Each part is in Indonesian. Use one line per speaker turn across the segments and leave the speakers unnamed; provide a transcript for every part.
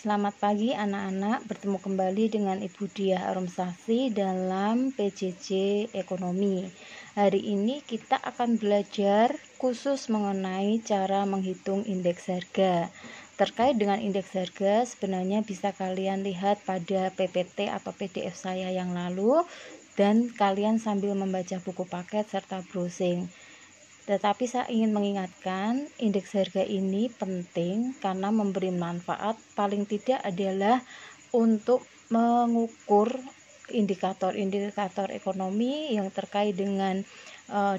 Selamat pagi anak-anak, bertemu kembali dengan Ibu Diah Arumsasi dalam PJJ Ekonomi. Hari ini kita akan belajar khusus mengenai cara menghitung indeks harga. Terkait dengan indeks harga, sebenarnya bisa kalian lihat pada PPT atau PDF saya yang lalu, dan kalian sambil membaca buku paket serta browsing. Tetapi saya ingin mengingatkan, indeks harga ini penting karena memberi manfaat paling tidak adalah untuk mengukur indikator-indikator ekonomi yang terkait dengan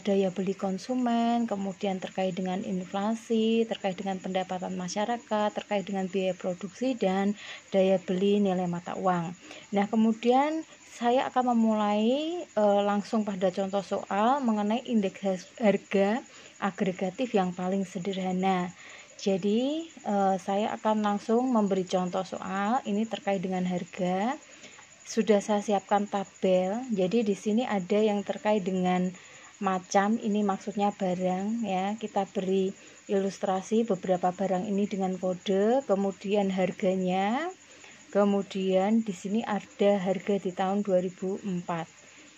daya beli konsumen, kemudian terkait dengan inflasi, terkait dengan pendapatan masyarakat, terkait dengan biaya produksi dan daya beli nilai mata uang. Nah, kemudian saya akan memulai langsung pada contoh soal mengenai indeks harga agregatif yang paling sederhana. Jadi saya akan langsung memberi contoh soal ini terkait dengan harga. Sudah saya siapkan tabel. Jadi di sini ada yang terkait dengan macam, ini maksudnya barang ya. Kita beri ilustrasi beberapa barang ini dengan kode, kemudian harganya. Kemudian di sini ada harga di tahun 2004,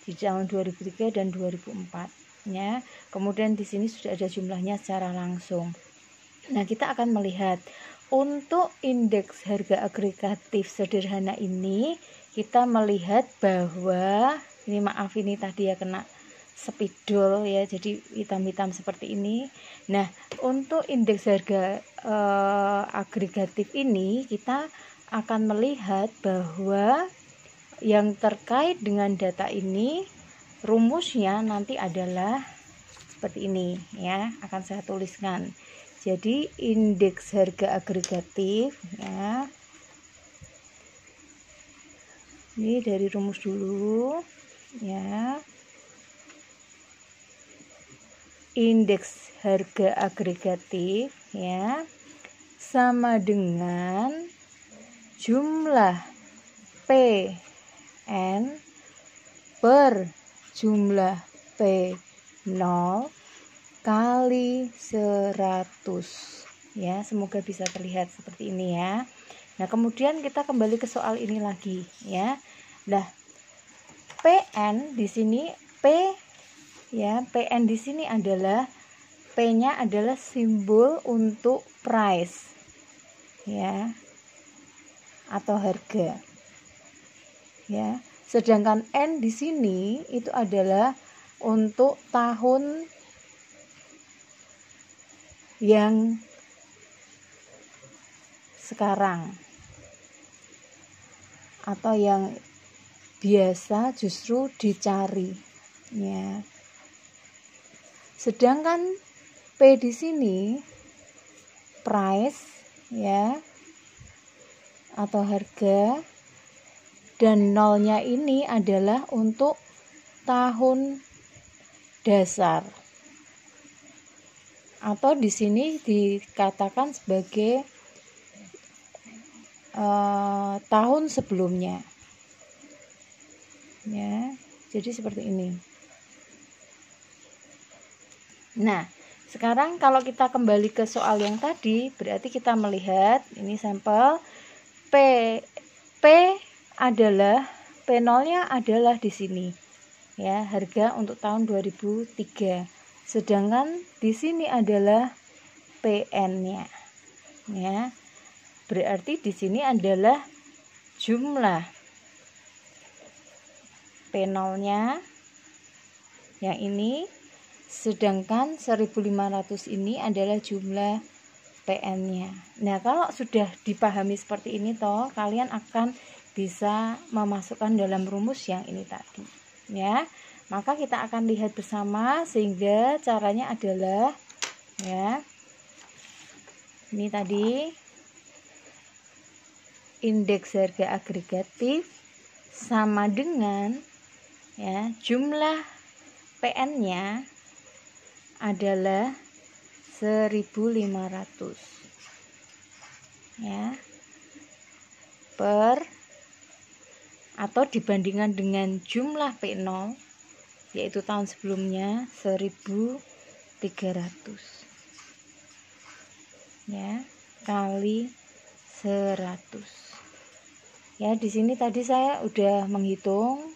di tahun 2003 dan 2004 ya. Kemudian di sini sudah ada jumlahnya secara langsung. Nah, kita akan melihat untuk indeks harga agregatif sederhana ini, kita melihat bahwa ini tadi ya kena spidol ya, jadi hitam-hitam seperti ini. Nah, untuk indeks harga agregatif ini kita akan melihat bahwa yang terkait dengan data ini rumusnya nanti adalah seperti ini ya, akan saya tuliskan. Jadi indeks harga agregatif ya, ini dari rumus dulu ya. Indeks harga agregatif ya sama dengan jumlah PN per jumlah P0 kali 100 ya. Semoga bisa terlihat seperti ini ya. Nah, kemudian kita kembali ke soal ini lagi ya. Nah, PN di sini P ya, PN di sini adalah P-nya adalah simbol untuk price ya, atau harga ya. Sedangkan N di sini itu adalah untuk tahun yang sekarang atau yang biasa justru dicari ya. Sedangkan P di sini price ya, atau harga, dan nolnya ini adalah untuk tahun dasar atau di sini dikatakan sebagai tahun sebelumnya ya. Jadi seperti ini. Nah, sekarang kalau kita kembali ke soal yang tadi, berarti kita melihat ini sampel P adalah P0-nya adalah di sini ya, harga untuk tahun 2003. Sedangkan di sini adalah PN-nya ya. Berarti di sini adalah jumlah P0-nya yang ini, sedangkan 1500 ini adalah jumlah PN-nya. Nah, kalau sudah dipahami seperti ini toh, kalian akan bisa memasukkan dalam rumus yang ini tadi ya. Maka kita akan lihat bersama, sehingga caranya adalah ya, ini tadi indeks harga agregatif sama dengan ya, jumlah PN-nya adalah 1500 ya, per atau dibandingkan dengan jumlah P0 yaitu tahun sebelumnya 1300 ya, kali 100. Ya, di sini tadi saya udah menghitung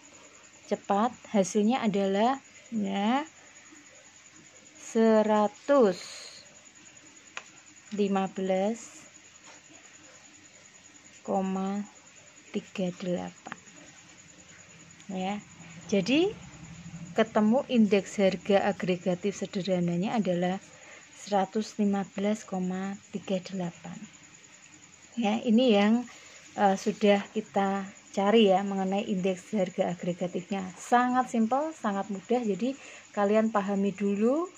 cepat, hasilnya adalah ya 115,38 ya. Jadi ketemu indeks harga agregatif sederhananya adalah 115,38 ya. Ini yang sudah kita cari ya mengenai indeks harga agregatifnya. Sangat simpel, sangat mudah. Jadi kalian pahami dulu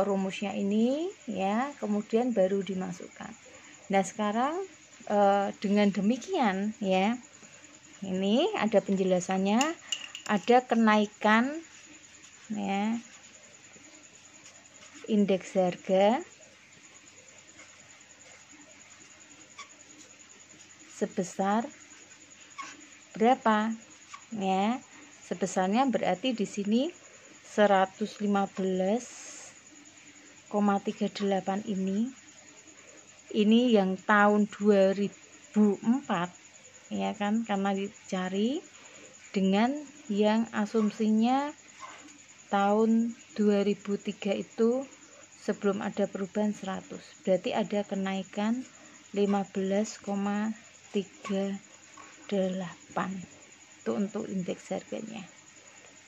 rumusnya ini ya, kemudian baru dimasukkan. Nah, sekarang dengan demikian ya, ini ada penjelasannya, ada kenaikan ya indeks harga sebesar berapa ya? Sebesarnya berarti di sini 115,38 ini yang tahun 2004 ya kan, karena dicari dengan yang asumsinya tahun 2003 itu sebelum ada perubahan 100, berarti ada kenaikan 15,38 itu untuk indeks harganya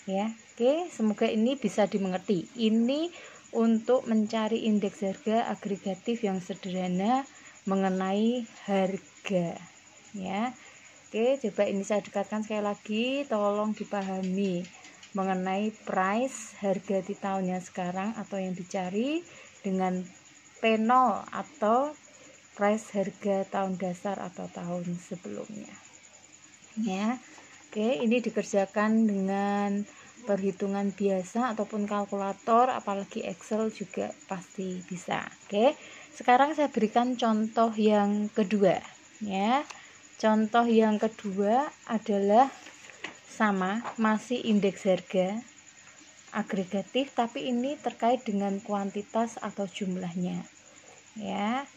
ya. Oke, semoga ini bisa dimengerti. Ini untuk mencari indeks harga agregatif yang sederhana mengenai harga ya. Oke, coba ini saya dekatkan sekali lagi, tolong dipahami mengenai price harga di tahunnya sekarang atau yang dicari dengan P0 atau price harga tahun dasar atau tahun sebelumnya ya. Oke, ini dikerjakan dengan perhitungan biasa ataupun kalkulator, apalagi Excel juga pasti bisa. Oke, sekarang saya berikan contoh yang kedua ya. Contoh yang kedua adalah sama, masih indeks harga agregatif, tapi ini terkait dengan kuantitas atau jumlahnya ya.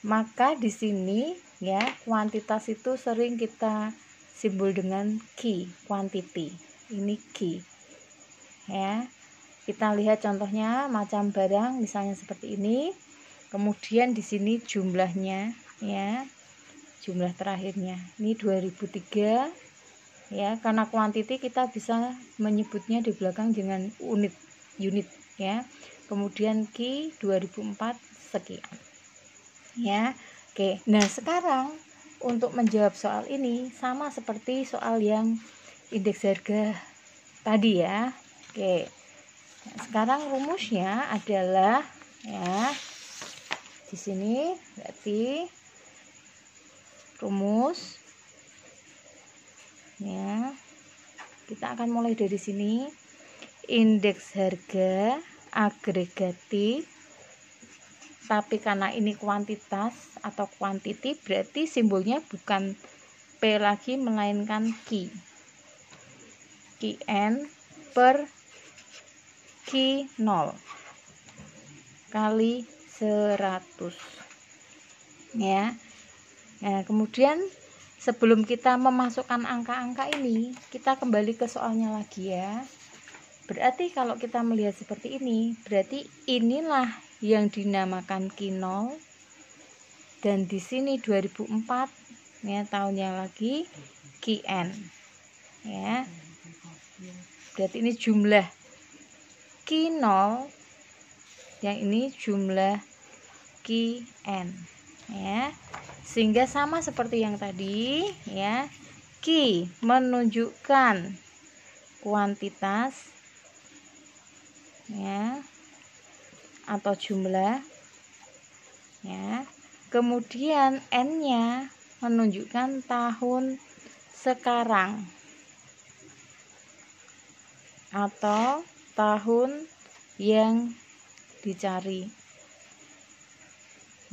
Maka di sini ya, kuantitas itu sering kita simbol dengan Q, quantity. Ini Q. Ya. Kita lihat contohnya macam barang misalnya seperti ini. Kemudian di sini jumlahnya ya. Jumlah terakhirnya. Ini 2003 ya, karena quantity kita bisa menyebutnya di belakang dengan unit ya. Kemudian Q 2004 sekian. Ya. Oke. Nah, sekarang untuk menjawab soal ini sama seperti soal yang indeks harga tadi ya. Oke. Nah, sekarang rumusnya adalah ya, di sini berarti rumus ya, kita akan mulai dari sini. Indeks harga agregatif, tapi karena ini kuantitas atau quantity, berarti simbolnya bukan P lagi melainkan Q. Qn per Q0 kali 100 ya. Nah, kemudian sebelum kita memasukkan angka-angka ini, kita kembali ke soalnya lagi ya. Berarti kalau kita melihat seperti ini, berarti inilah yang dinamakan Q0, dan di sini 2004 ya, tahunnya lagi Qn ya. Berarti ini jumlah Q0, yang ini jumlah Qn ya. Sehingga sama seperti yang tadi ya, Q menunjukkan kuantitas ya atau jumlah ya. Kemudian N-nya menunjukkan tahun sekarang atau tahun yang dicari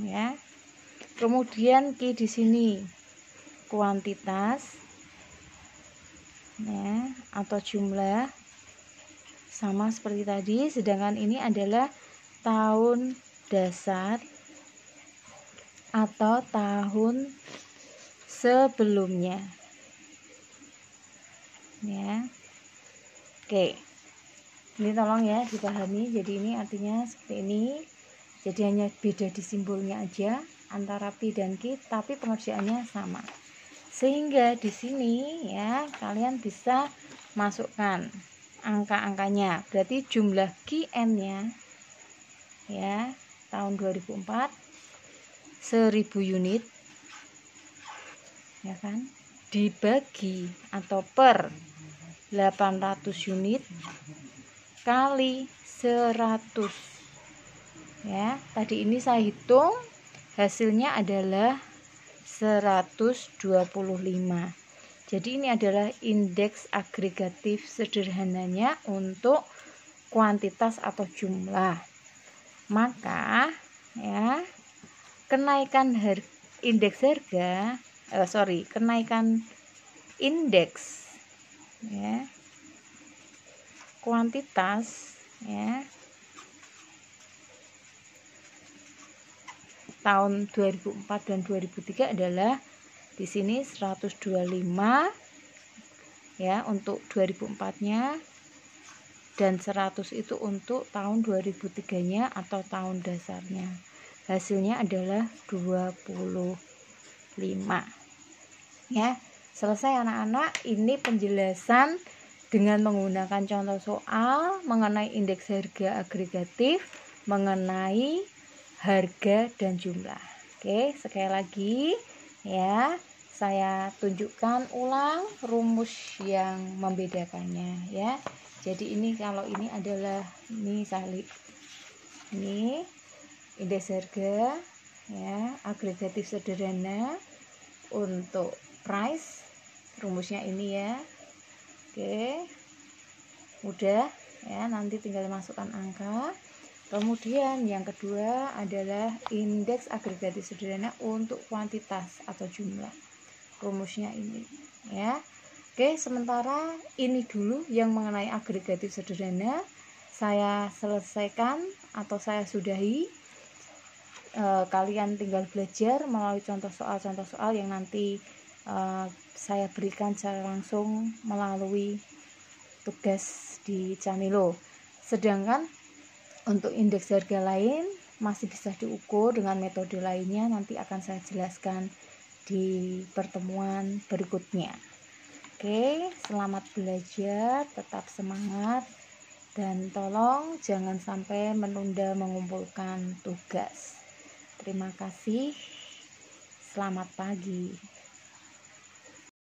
ya. Kemudian Q di sini kuantitas ya atau jumlah, sama seperti tadi, sedangkan ini adalah tahun dasar atau tahun sebelumnya. Ya. Oke. Ini tolong ya dipahami. Jadi ini artinya seperti ini. Jadi hanya beda di simbolnya aja antara pi dan ki, tapi pengerjaannya sama. Sehingga di sini ya kalian bisa masukkan angka-angkanya. Berarti jumlah QN-nya ya tahun 2004 1000 unit ya kan, dibagi atau per 800 unit kali 100 ya. Tadi ini saya hitung hasilnya adalah 125. Jadi ini adalah indeks agregatif sederhananya untuk kuantitas atau jumlah. Maka ya kenaikan kenaikan indeks ya kuantitas ya tahun 2004 dan 2003 adalah di sini 125 ya untuk 2004-nya, dan 100 itu untuk tahun 2003-nya atau tahun dasarnya. Hasilnya adalah 25 ya. Selesai anak-anak. Ini penjelasan dengan menggunakan contoh soal mengenai indeks harga agregatif, mengenai harga dan jumlah. Oke, sekali lagi ya, saya tunjukkan ulang rumus yang membedakannya ya. Jadi ini kalau ini adalah ini salib, ini indeks harga ya agregatif sederhana untuk price, rumusnya ini ya. Oke, mudah ya, nanti tinggal masukkan angka. Kemudian yang kedua adalah indeks agregatif sederhana untuk kuantitas atau jumlah, rumusnya ini ya. Oke, sementara ini dulu yang mengenai agregatif sederhana saya selesaikan atau saya sudahi. Kalian tinggal belajar melalui contoh soal yang nanti saya berikan secara langsung melalui tugas di Camilo. Sedangkan untuk indeks harga lain masih bisa diukur dengan metode lainnya, nanti akan saya jelaskan di pertemuan berikutnya. Oke, selamat belajar, tetap semangat, dan tolong jangan sampai menunda mengumpulkan tugas. Terima kasih, selamat pagi.